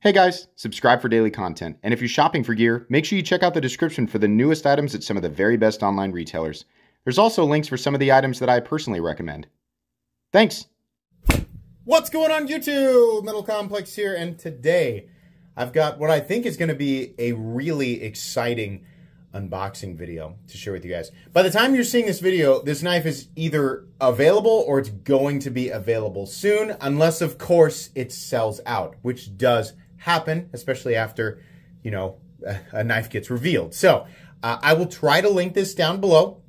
Hey guys, subscribe for daily content, and if you're shopping for gear, make sure you check out the description for the newest items at some of the very best online retailers. There's also links for some of the items that I personally recommend. Thanks! What's going on YouTube? Metal Complex here, and today I've got what I think is going to be a really exciting unboxing video to share with you guys. By the time you're seeing this video, this knife is either available or it's going to be available soon, unless of course it sells out, which does happen, especially after, you know, a knife gets revealed. So I will try to link this down below.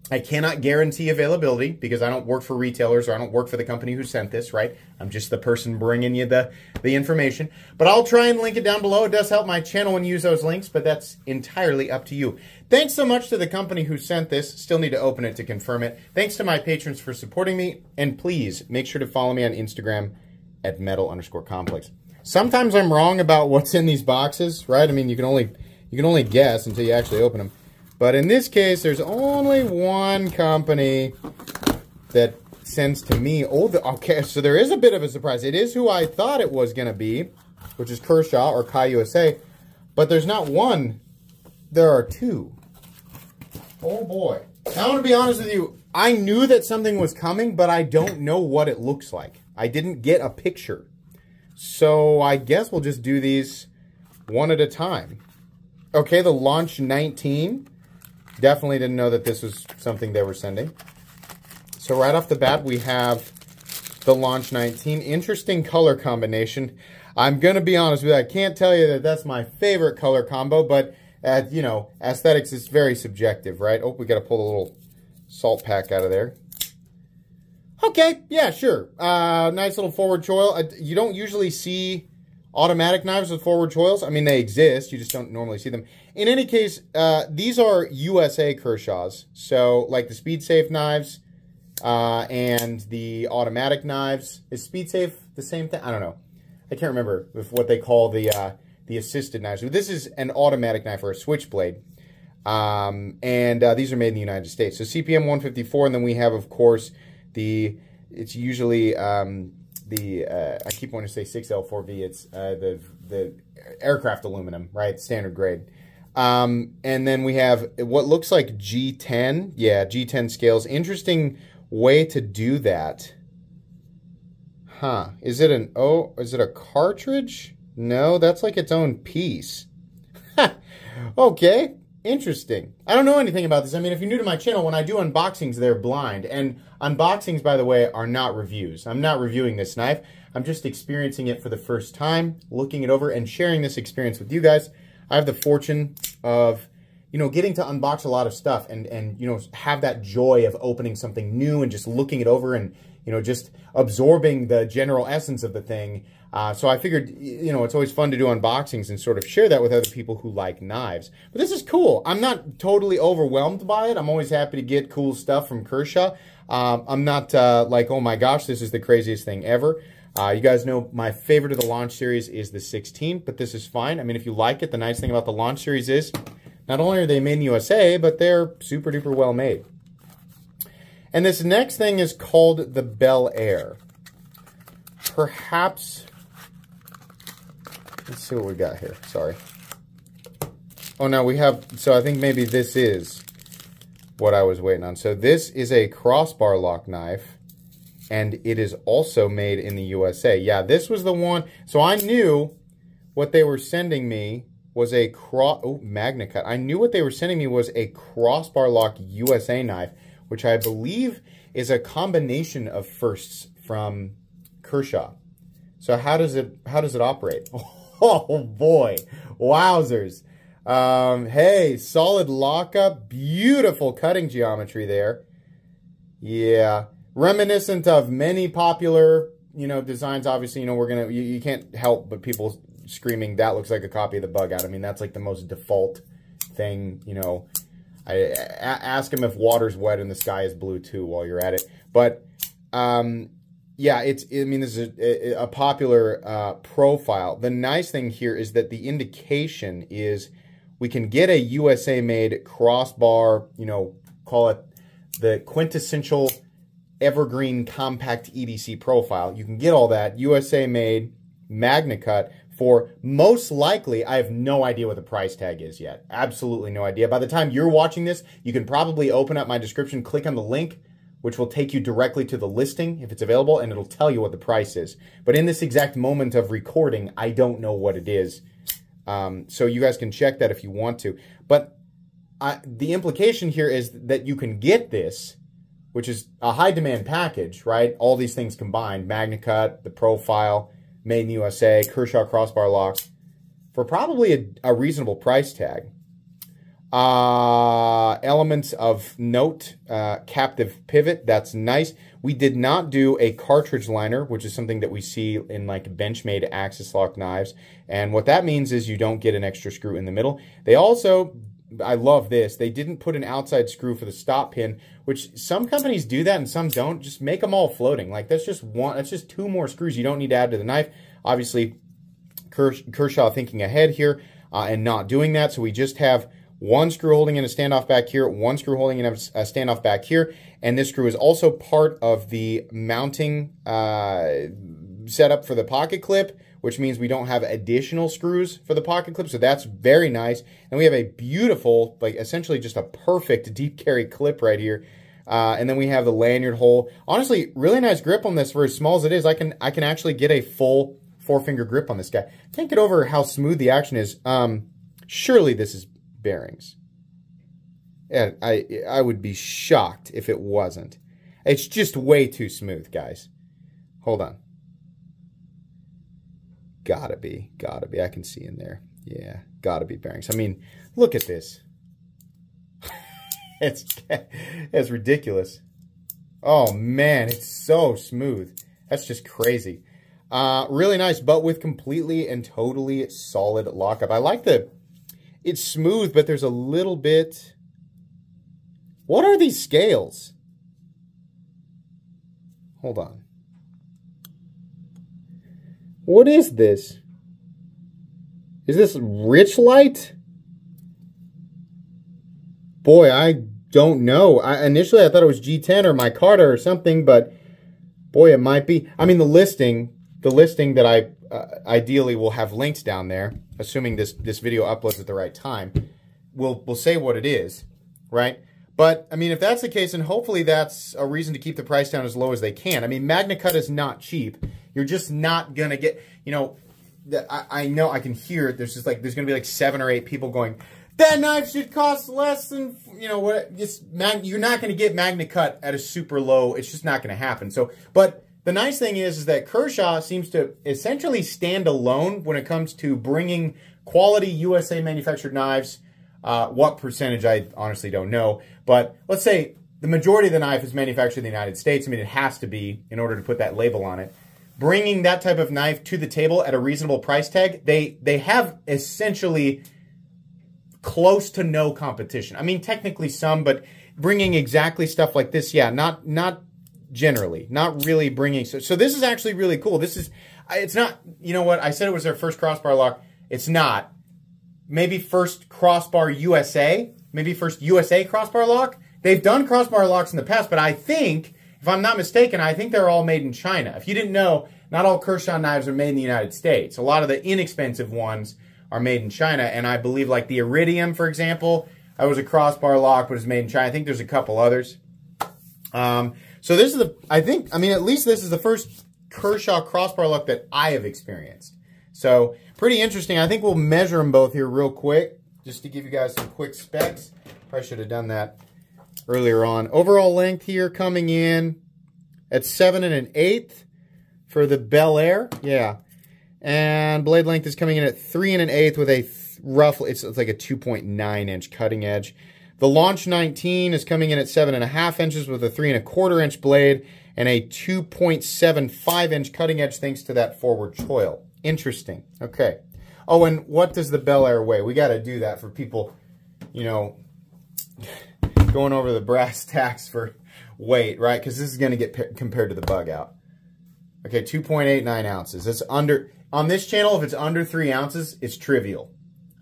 I cannot guarantee availability because I don't work for retailers or I don't work for the company who sent this, right? I'm just the person bringing you the information. But I'll try and link it down below. It does help my channel when you use those links, but that's entirely up to you. Thanks so much to the company who sent this. Still need to open it to confirm it. Thanks to my patrons for supporting me. And please make sure to follow me on Instagram at metal_complex. Sometimes I'm wrong about what's in these boxes, right? I mean, you can only guess until you actually open them. But in this case, there's only one company that sends to me. Oh, okay, so there is a bit of a surprise. It is who I thought it was going to be, which is Kershaw or Kai USA. But there's not one. There are two. Oh, boy. Now, I want to be honest with you. I knew that something was coming, but I don't know what it looks like. I didn't get a picture. So I guess we'll just do these one at a time. Okay, the Launch 19. Definitely didn't know that this was something they were sending. So right off the bat, we have the Launch 19. Interesting color combination. I'm going to be honest with you. I can't tell you that that's my favorite color combo, but, you know, aesthetics is very subjective, right? Oh, we got to pull the little salt pack out of there. Okay, yeah, sure. Nice little forward choil. You don't usually see automatic knives with forward choils. I mean, they exist. You just don't normally see them. In any case, these are USA Kershaws. So, like the SpeedSafe knives and the automatic knives. Is SpeedSafe the same thing? I don't know. I can't remember what they call the assisted knives. But this is an automatic knife or a switchblade. These are made in the United States. So CPM 154, and then we have, of course, it's usually I keep wanting to say 6L4V. It's the aircraft aluminum, right? Standard grade. And then we have what looks like G10. Yeah, G10 scales. Interesting way to do that. Huh. Is it a cartridge? No, that's like its own piece. Okay. Interesting. I don't know anything about this. I mean, if you're new to my channel, when I do unboxings, they're blind. And unboxings, by the way, are not reviews. I'm not reviewing this knife. I'm just experiencing it for the first time, looking it over, and sharing this experience with you guys. I have the fortune of, you know, getting to unbox a lot of stuff and you know, have that joy of opening something new and just looking it over and, you know, just absorbing the general essence of the thing. So I figured, you know, it's always fun to do unboxings and sort of share that with other people who like knives. But this is cool. I'm not totally overwhelmed by it. I'm always happy to get cool stuff from Kershaw. I'm not like, oh my gosh, this is the craziest thing ever. You guys know my favorite of the Launch series is the 16, but this is fine. I mean, if you like it, the nice thing about the Launch series is not only are they made in USA, but they're super duper well made. And this next thing is called the Bel Air. Perhaps, let's see what we got here. Sorry. Oh, no, we have, so I think maybe this is what I was waiting on. So this is a crossbar lock knife, and it is also made in the USA. Yeah, this was the one. So I knew what they were sending me was a MagnaCut. I knew what they were sending me was a crossbar lock USA knife, which I believe is a combination of firsts from Kershaw. So how does it operate? Oh boy, wowzers. Hey, solid lockup, beautiful cutting geometry there. Yeah, reminiscent of many popular, you know, designs. Obviously, you know, you can't help but people screaming, that looks like a copy of the Bug Out. I mean, that's like the most default thing, you know. I ask them if water's wet and the sky is blue too while you're at it. But yeah, I mean, this is a popular profile. The nice thing here is that the indication is we can get a USA-made crossbar, you know, call it the quintessential evergreen compact EDC profile. You can get all that USA-made MagnaCut for most likely, I have no idea what the price tag is yet. Absolutely no idea. By the time you're watching this, you can probably open up my description, click on the link, which will take you directly to the listing if it's available, and it'll tell you what the price is. But in this exact moment of recording, I don't know what it is. So you guys can check that if you want to. But the implication here is that you can get this, which is a high demand package, right? All these things combined, MagnaCut, the profile, made in the USA, Kershaw crossbar lock, for probably a reasonable price tag. Elements of note, captive pivot, that's nice. We did not do a cartridge liner, which is something that we see in like Benchmade axis lock knives. And what that means is you don't get an extra screw in the middle. They also, I love this, they didn't put an outside screw for the stop pin, which some companies do that and some don't. Just make them all floating. Like that's just two more screws you don't need to add to the knife. Obviously, Kershaw thinking ahead here and not doing that. So we just have one screw holding in a standoff back here, one screw holding in a standoff back here, and this screw is also part of the mounting setup for the pocket clip, which means we don't have additional screws for the pocket clip, so that's very nice. And we have a beautiful, like essentially just a perfect deep carry clip right here. And then we have the lanyard hole. Honestly, really nice grip on this for as small as it is. I can actually get a full 4-finger grip on this guy. Can't get over how smooth the action is. Surely this is bearings. Yeah, I would be shocked if it wasn't. It's just way too smooth, guys. Hold on. Gotta be. I can see in there. Yeah, gotta be bearings. I mean, look at this. It's ridiculous. Oh man, it's so smooth. That's just crazy. Really nice, but with completely and totally solid lockup. I like it's smooth, but there's a little bit. What are these scales? Hold on. What is this? Is this Rich Light? Boy, I don't know. Initially, I thought it was G10 or micarta or something, but boy, it might be. I mean, the listing that I ideally will have linked down there, assuming this video uploads at the right time, will say what it is, right? But, I mean, if that's the case, then hopefully that's a reason to keep the price down as low as they can. I mean, MagnaCut is not cheap. You're just not going to get, you know, I know I can hear it. There's just like, there's going to be like 7 or 8 people going, that knife should cost less than, you know, what, you're not going to get MagnaCut at a super low. It's just not going to happen. So, but the nice thing is that Kershaw seems to essentially stand alone when it comes to bringing quality USA manufactured knives. What percentage, I honestly don't know. But let's say the majority of the knife is manufactured in the United States. I mean, it has to be in order to put that label on it. Bringing that type of knife to the table at a reasonable price tag, they have essentially close to no competition. I mean, technically some, but bringing exactly stuff like this, yeah, not generally, not really bringing. So this is actually really cool. It's not, you know what, I said it was their first crossbar lock. It's not. Maybe first crossbar USA, maybe first USA crossbar lock. They've done crossbar locks in the past, but I think, if I'm not mistaken, I think they're all made in China. If you didn't know, not all Kershaw knives are made in the United States. A lot of the inexpensive ones are made in China, and I believe like the Iridium, for example, that was a crossbar lock, but it's made in China. I think there's a couple others. So this is at least this is the first Kershaw crossbar lock that I have experienced. So pretty interesting. I think we'll measure them both here real quick, just to give you guys some quick specs. Probably should have done that earlier on. Overall length here coming in at 7 1/8 for the Bel Air. Yeah. And blade length is coming in at 3 1/8 with a roughly, it's like a 2.9 inch cutting edge. The Launch 19 is coming in at 7.5 inches with a 3 1/4 inch blade and a 2.75 inch cutting edge thanks to that forward choil. Interesting. Okay. Oh, and what does the Bel Air weigh? We got to do that for people, you know, going over the brass tacks for weight, right? Because this is going to get compared to the Bug Out. Okay, 2.89 ounces. It's under, on this channel, if it's under 3 ounces, it's trivial.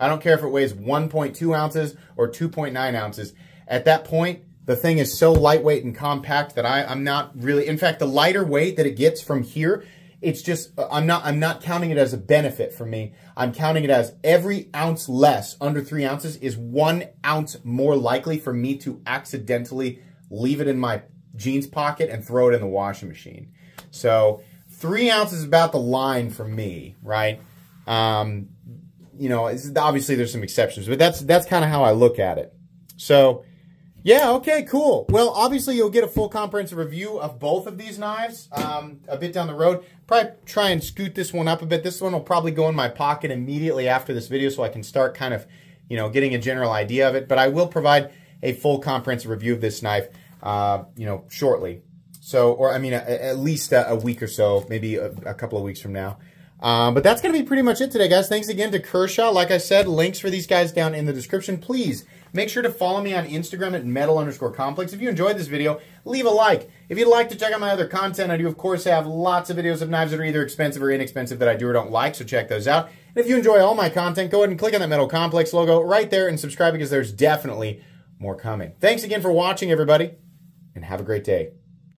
I don't care if it weighs 1.2 ounces or 2.9 ounces. At that point, the thing is so lightweight and compact that I'm not really, in fact, the lighter weight that it gets from here, It's just, I'm not counting it as a benefit for me. I'm counting it as every ounce less, under 3 ounces, is 1 ounce more likely for me to accidentally leave it in my jeans pocket and throw it in the washing machine. So 3 ounces is about the line for me, right? You know, obviously there's some exceptions, but that's kind of how I look at it. So, yeah, okay, cool. Well, obviously you'll get a full comprehensive review of both of these knives a bit down the road. Probably try and scoot this one up a bit. This one will probably go in my pocket immediately after this video so I can start kind of, you know, getting a general idea of it. But I will provide a full comprehensive review of this knife, you know, shortly. So, or I mean, at least a week or so, maybe a couple of weeks from now. But that's going to be pretty much it today, guys. Thanks again to Kershaw. Like I said, links for these guys down in the description. Please make sure to follow me on Instagram at metal_complex. If you enjoyed this video, leave a like. If you'd like to check out my other content, I do, of course, have lots of videos of knives that are either expensive or inexpensive that I do or don't like, so check those out. And if you enjoy all my content, go ahead and click on that Metal Complex logo right there and subscribe because there's definitely more coming. Thanks again for watching, everybody, and have a great day.